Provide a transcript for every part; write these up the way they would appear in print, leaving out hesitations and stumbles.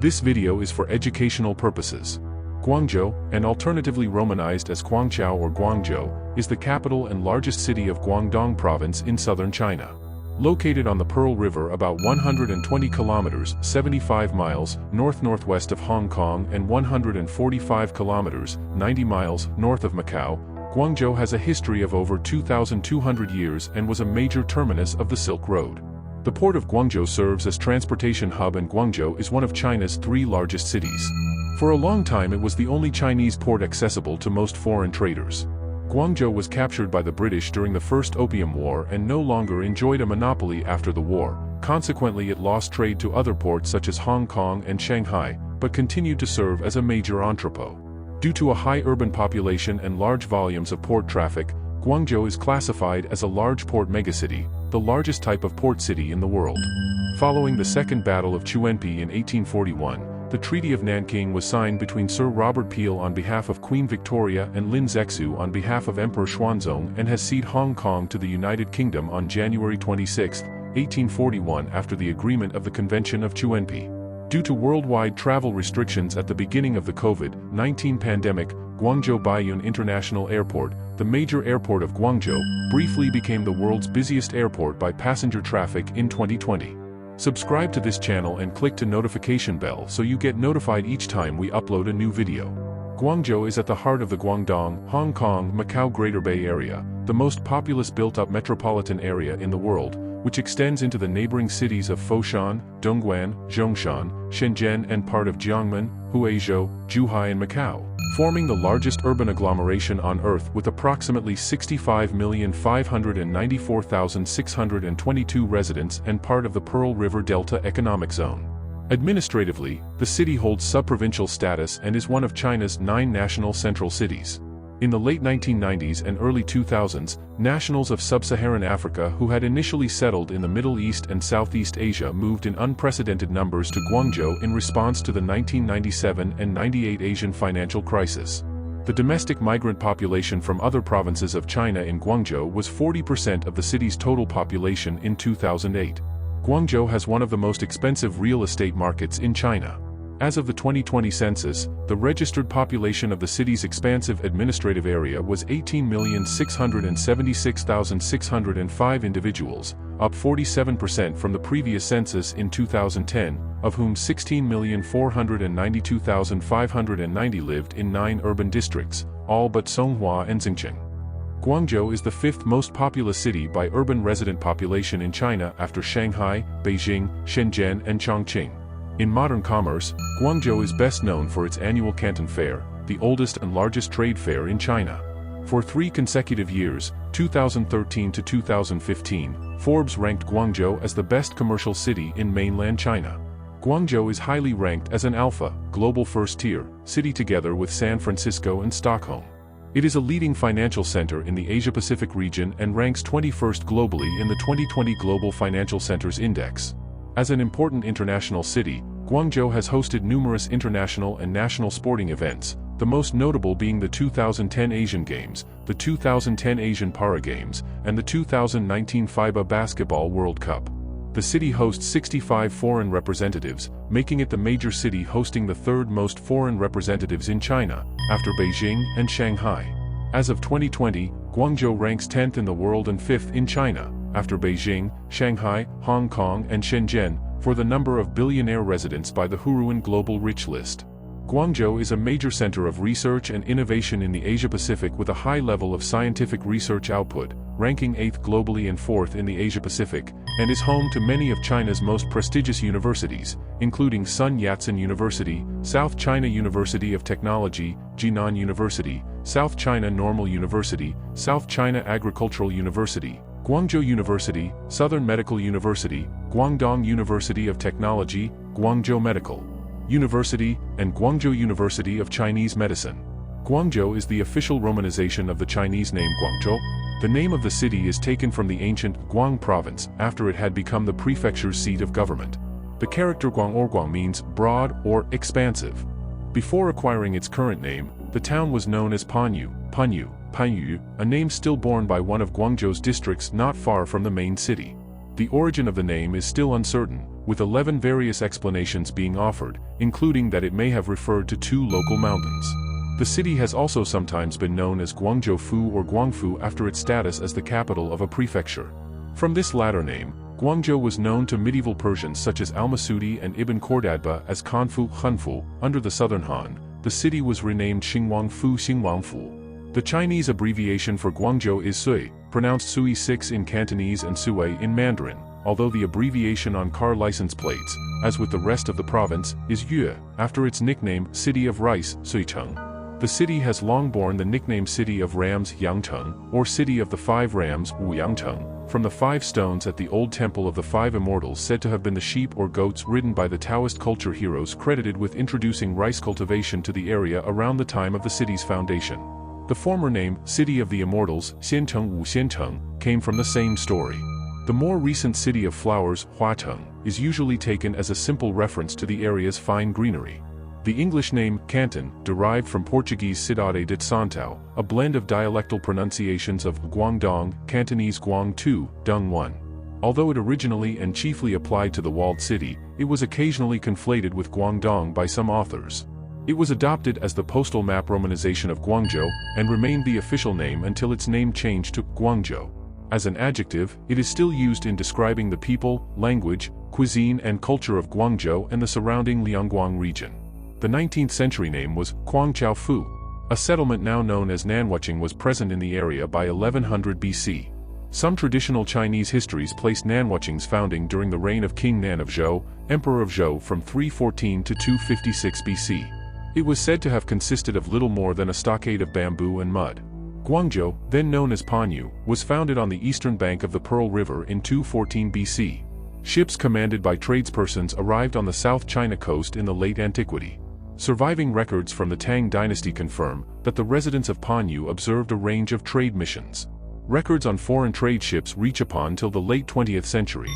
This video is for educational purposes. Guangzhou, and alternatively romanized as Guangzhou or Guangzhou, is the capital and largest city of Guangdong Province in southern China. Located on the Pearl River about 120 kilometers (75 miles) north-northwest of Hong Kong and 145 kilometers (90 miles) north of Macau, Guangzhou has a history of over 2,200 years and was a major terminus of the Silk Road. The port of Guangzhou serves as transportation hub, and Guangzhou is one of China's 3 largest cities. For a long time it was the only Chinese port accessible to most foreign traders. Guangzhou was captured by the British during the First Opium War and no longer enjoyed a monopoly after the war. Consequently, it lost trade to other ports such as Hong Kong and Shanghai, but continued to serve as a major entrepot. Due to a high urban population and large volumes of port traffic, Guangzhou is classified as a large port megacity, the largest type of port city in the world. Following the Second Battle of Chuenpi in 1841, the Treaty of Nanking was signed between Sir Robert Peel on behalf of Queen Victoria and Lin Zexu on behalf of Emperor Xuanzong, and has ceded Hong Kong to the United Kingdom on January 26, 1841 after the agreement of the Convention of Chuenpi. Due to worldwide travel restrictions at the beginning of the COVID-19 pandemic, Guangzhou Baiyun International Airport, the major airport of Guangzhou, briefly became the world's busiest airport by passenger traffic in 2020. Subscribe to this channel and click the notification bell so you get notified each time we upload a new video. Guangzhou is at the heart of the Guangdong, Hong Kong, Macau Greater Bay Area, the most populous built-up metropolitan area in the world, which extends into the neighboring cities of Foshan, Dongguan, Zhongshan, Shenzhen and part of Jiangmen, Huizhou, Zhuhai and Macau, forming the largest urban agglomeration on Earth with approximately 65,594,622 residents and part of the Pearl River Delta Economic Zone. Administratively, the city holds sub-provincial status and is one of China's 9 national central cities. In the late 1990s and early 2000s, nationals of sub-Saharan Africa who had initially settled in the Middle East and Southeast Asia moved in unprecedented numbers to Guangzhou in response to the 1997 and 98 Asian financial crisis. The domestic migrant population from other provinces of China in Guangzhou was 40% of the city's total population in 2008. Guangzhou has one of the most expensive real estate markets in China. As of the 2020 census, the registered population of the city's expansive administrative area was 18,676,605 individuals, up 47% from the previous census in 2010, of whom 16,492,590 lived in 9 urban districts, all but Songhua and Xinjiang. Guangzhou is the 5th most populous city by urban resident population in China after Shanghai, Beijing, Shenzhen and Chongqing. In modern commerce, Guangzhou is best known for its annual Canton Fair, the oldest and largest trade fair in China. For 3 consecutive years, 2013 to 2015, Forbes ranked Guangzhou as the best commercial city in mainland China. Guangzhou is highly ranked as an alpha, global first-tier city together with San Francisco and Stockholm. It is a leading financial center in the Asia-Pacific region and ranks 21st globally in the 2020 Global Financial Centers Index. As an important international city, Guangzhou has hosted numerous international and national sporting events, the most notable being the 2010 Asian Games, the 2010 Asian Para Games, and the 2019 FIBA Basketball World Cup. The city hosts 65 foreign representatives, making it the major city hosting the 3rd most foreign representatives in China, after Beijing and Shanghai. As of 2020, Guangzhou ranks 10th in the world and 5th in China, after Beijing, Shanghai, Hong Kong and Shenzhen, for the number of billionaire residents by the Hurun Global Rich List. Guangzhou is a major center of research and innovation in the Asia-Pacific with a high level of scientific research output, ranking 8th globally and 4th in the Asia-Pacific, and is home to many of China's most prestigious universities, including Sun Yat-sen University, South China University of Technology, Jinan University, South China Normal University, South China Agricultural University, Guangzhou University, Southern Medical University, Guangdong University of Technology, Guangzhou Medical University, and Guangzhou University of Chinese Medicine. Guangzhou is the official romanization of the Chinese name Guangzhou. The name of the city is taken from the ancient Guang province after it had become the prefecture's seat of government. The character Guang or Guang means broad or expansive. Before acquiring its current name, the town was known as Panyu, a name still borne by one of Guangzhou's districts not far from the main city. The origin of the name is still uncertain, with 11 various explanations being offered, including that it may have referred to 2 local mountains. The city has also sometimes been known as Guangzhou or Guangfu after its status as the capital of a prefecture. From this latter name, Guangzhou was known to medieval Persians such as Al-Masudi and Ibn Khordadbeh as Khanfu, Hunfu. Under the Southern Han, the city was renamed Xinguangfu. The Chinese abbreviation for Guangzhou is Sui, pronounced Sui 6 in Cantonese and Sui in Mandarin, although the abbreviation on car license plates, as with the rest of the province, is Yue, after its nickname City of Rice, Suicheng. The city has long borne the nickname City of Rams, Yangcheng, or City of the 5 Rams, Wuyangcheng, from the 5 stones at the old temple of the 5 immortals said to have been the sheep or goats ridden by the Taoist culture heroes credited with introducing rice cultivation to the area around the time of the city's foundation. The former name, City of the Immortals, Xiancheng Wu Xiancheng, came from the same story. The more recent City of Flowers, Huateng, is usually taken as a simple reference to the area's fine greenery. The English name, Canton, derived from Portuguese Cidade de Santao, a blend of dialectal pronunciations of Guangdong, Cantonese Guang 2, Dung 1. Although it originally and chiefly applied to the walled city, it was occasionally conflated with Guangdong by some authors. It was adopted as the postal map romanization of Guangzhou, and remained the official name until its name changed to Guangzhou. As an adjective, it is still used in describing the people, language, cuisine and culture of Guangzhou and the surrounding Liangguang region. The 19th century name was Guangqiaofu. A settlement now known as Nanwucheng was present in the area by 1100 BC. Some traditional Chinese histories place Nanwucheng's founding during the reign of King Nan of Zhou, Emperor of Zhou from 314 to 256 BC. It was said to have consisted of little more than a stockade of bamboo and mud. Guangzhou, then known as Panyu, was founded on the eastern bank of the Pearl River in 214 BC. Ships commanded by tradespersons arrived on the South China coast in the late antiquity. Surviving records from the Tang dynasty confirm that the residents of Panyu observed a range of trade missions. Records on foreign trade ships reach upon till the late 20th century.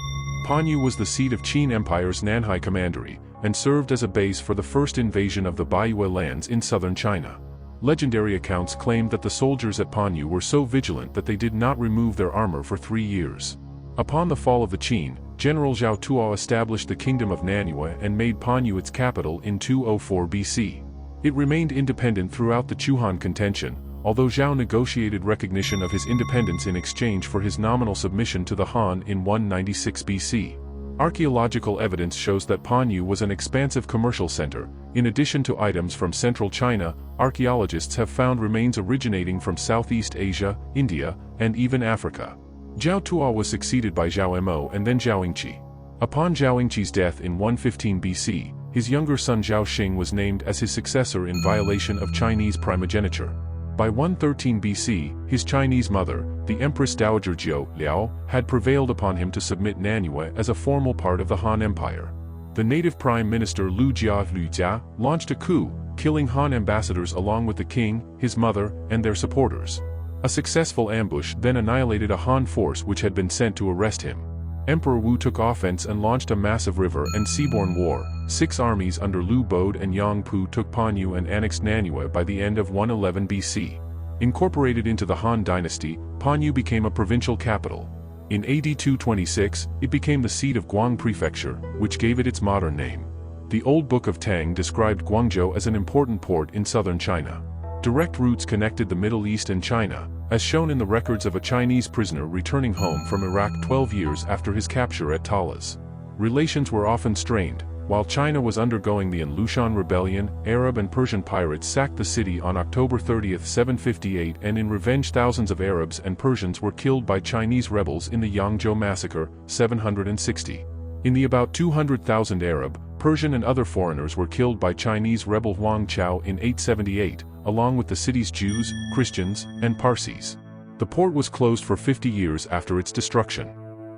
Panyu was the seat of Qin Empire's Nanhai Commandery, and served as a base for the first invasion of the Baiyue lands in southern China. Legendary accounts claim that the soldiers at Panyu were so vigilant that they did not remove their armor for 3 years. Upon the fall of the Qin, General Zhao Tuo established the Kingdom of Nanyue and made Panyu its capital in 204 BC. It remained independent throughout the Chuhan contention, although Zhao negotiated recognition of his independence in exchange for his nominal submission to the Han in 196 BC. Archaeological evidence shows that Panyu was an expansive commercial center. In addition to items from central China, archaeologists have found remains originating from Southeast Asia, India, and even Africa. Zhao Tuo was succeeded by Zhao Mo and then Zhao Yingqi. Upon Zhao Yingqi's death in 115 BC, his younger son Zhao Xing was named as his successor in violation of Chinese primogeniture. By 113 BC, his Chinese mother, the Empress Dowager Jiao Liao, had prevailed upon him to submit Nanyue as a formal part of the Han Empire. The native prime minister Lu Jia launched a coup, killing Han ambassadors along with the king, his mother, and their supporters. A successful ambush then annihilated a Han force which had been sent to arrest him. Emperor Wu took offense and launched a massive river and seaborne war. 6 armies under Liu Bode and Yang Pu took Panyu and annexed Nanyue by the end of 111 BC. Incorporated into the Han dynasty, Panyu became a provincial capital. In AD 226, it became the seat of Guang Prefecture, which gave it its modern name. The Old Book of Tang described Guangzhou as an important port in southern China. Direct routes connected the Middle East and China, as shown in the records of a Chinese prisoner returning home from Iraq 12 years after his capture at Talas. Relations were often strained. While China was undergoing the Lushan Rebellion, Arab and Persian pirates sacked the city on October 30, 758, and in revenge thousands of Arabs and Persians were killed by Chinese rebels in the Yangzhou Massacre, 760. In the about 200,000 Arab, Persian and other foreigners were killed by Chinese rebel Huang Chao in 878, along with the city's Jews, Christians, and Parsis. The port was closed for 50 years after its destruction.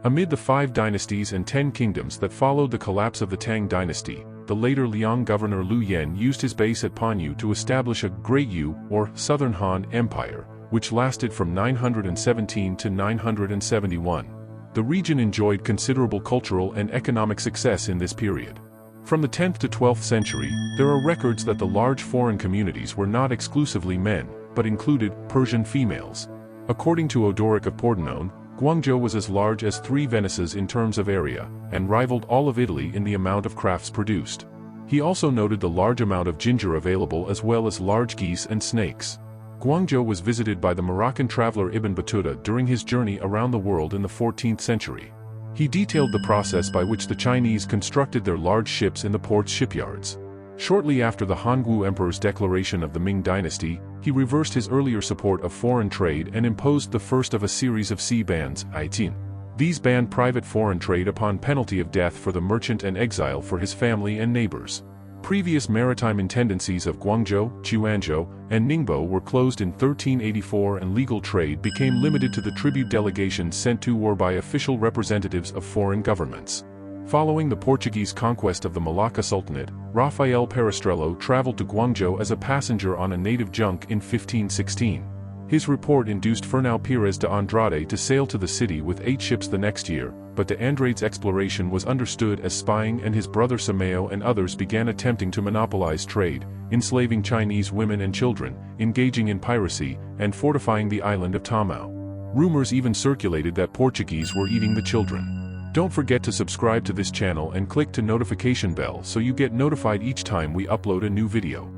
Amid the 5 dynasties and 10 kingdoms that followed the collapse of the Tang dynasty, the later Liang governor Liu Yan used his base at Panyu to establish a Great Yu, or Southern Han, Empire, which lasted from 917 to 971. The region enjoyed considerable cultural and economic success in this period. From the 10th to 12th century, there are records that the large foreign communities were not exclusively men, but included Persian females. According to Odoric of Pordenone, Guangzhou was as large as 3 Venices in terms of area, and rivaled all of Italy in the amount of crafts produced. He also noted the large amount of ginger available as well as large geese and snakes. Guangzhou was visited by the Moroccan traveler Ibn Battuta during his journey around the world in the 14th century. He detailed the process by which the Chinese constructed their large ships in the port's shipyards. Shortly after the Hongwu Emperor's declaration of the Ming dynasty, he reversed his earlier support of foreign trade and imposed the first of a series of sea bans, 18. These banned private foreign trade upon penalty of death for the merchant and exile for his family and neighbors. Previous maritime intendancies of Guangzhou, Quanzhou, and Ningbo were closed in 1384 and legal trade became limited to the tribute delegations sent to or by official representatives of foreign governments. Following the Portuguese conquest of the Malacca Sultanate, Rafael Perestrello traveled to Guangzhou as a passenger on a native junk in 1516. His report induced Fernão Pires de Andrade to sail to the city with 8 ships the next year, but de Andrade's exploration was understood as spying, and his brother Sameo and others began attempting to monopolize trade, enslaving Chinese women and children, engaging in piracy, and fortifying the island of Tamao. Rumors even circulated that Portuguese were eating the children. Don't forget to subscribe to this channel and click the notification bell so you get notified each time we upload a new video.